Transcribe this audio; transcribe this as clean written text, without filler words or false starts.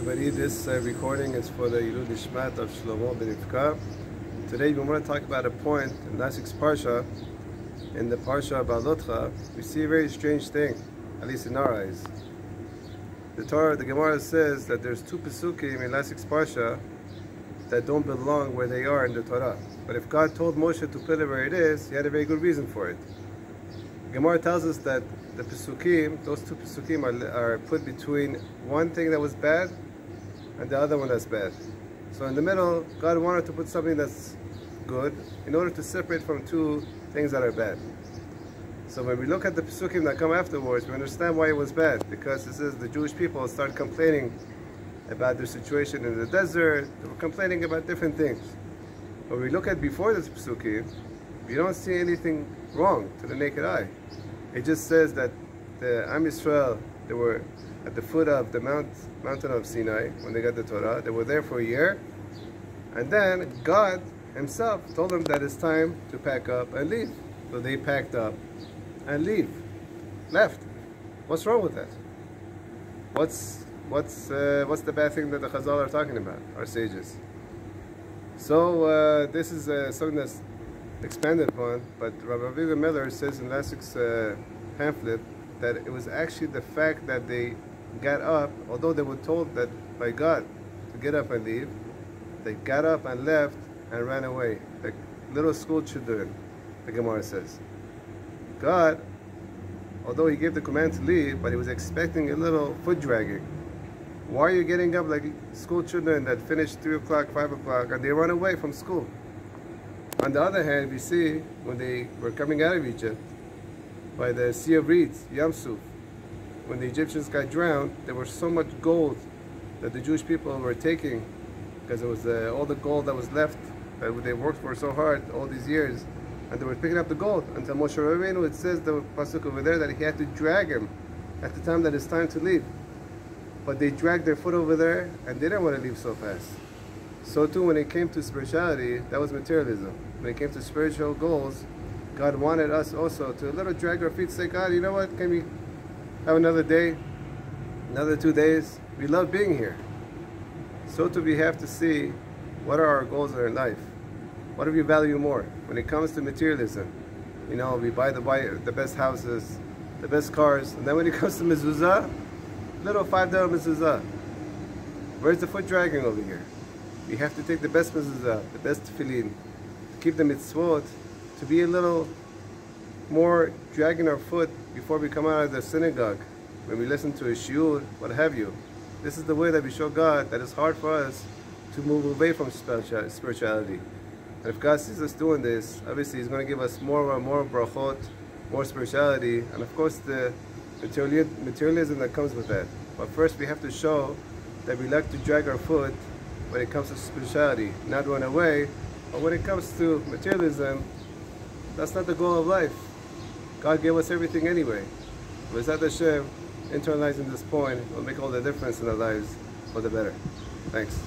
everybody. This recording is for the Ilui Nishmat of Shlomo ben Rivka. Today we want to talk about a point in last week's Parsha. In the Parsha Ba'alotcha, we see a very strange thing, at least in our eyes. The Gemara says that there's two Pesukim in last week's Parsha that don't belong where they are in the Torah. But if God told Moshe to put it where it is, he had a very good reason for it. Gemara tells us that the Pesukim, those two Pesukim are put between one thing that was bad and the other one that's bad. So in the middle, God wanted to put something that's good in order to separate from two things that are bad. So when we look at the Pesukim that come afterwards, we understand why it was bad. Because it says the Jewish people start complaining about their situation in the desert. They were complaining about different things. But when we look at before this Pesukim, we don't see anything wrong to the naked eye. It just says that the Am Yisrael, they were at the foot of the mountain of Sinai when they got the Torah. They were there for a year. And then God himself told them that it's time to pack up and leave. So they packed up and left. What's wrong with that? What's the bad thing that the Chazal are talking about, our sages? So this is something that's expanded upon, but Rabbi Aviva Miller says in last week's pamphlet that it was actually the fact that they got up, although they were told that by God to get up and leave, they got up and left and ran away, like little school children, the Gemara says. God, although he gave the command to leave, but he was expecting a little foot dragging. Why are you getting up like school children that finished 3 o'clock, 5 o'clock, and they run away from school? On the other hand, we see when they were coming out of Egypt by the Sea of Reeds, Yam Suf, when the Egyptians got drowned, there was so much gold that the Jewish people were taking because it was all the gold that was left that they worked for so hard all these years, and they were picking up the gold until Moshe Rabbeinu, it says the pasuk over there that he had to drag him at the time that it's time to leave. But they dragged their foot over there and they didn't want to leave so fast. So too when it came to spirituality, that was materialism. When it came to spiritual goals, God wanted us also to a little drag our feet, say, God, you know what, can we have another day, another 2 days? We love being here. So too we have to see what are our goals in our life. What do we value more? When it comes to materialism, you know, we buy the best houses, the best cars, and then when it comes to mezuzah, little $5 mezuzah. Where's the foot dragging over here? We have to take the best mezuzah, the best tefillin, to keep the mitzvot, to be a little more dragging our foot before we come out of the synagogue, when we listen to a shiur, what have you. This is the way that we show God that it's hard for us to move away from spirituality. And if God sees us doing this, obviously He's going to give us more brachot, more spirituality, and of course the materialism that comes with that. But first we have to show that we like to drag our foot when it comes to spirituality, not run away. But when it comes to materialism, that's not the goal of life. God gave us everything anyway. B'ezrat Hashem, internalizing this point will make all the difference in our lives for the better. Thanks.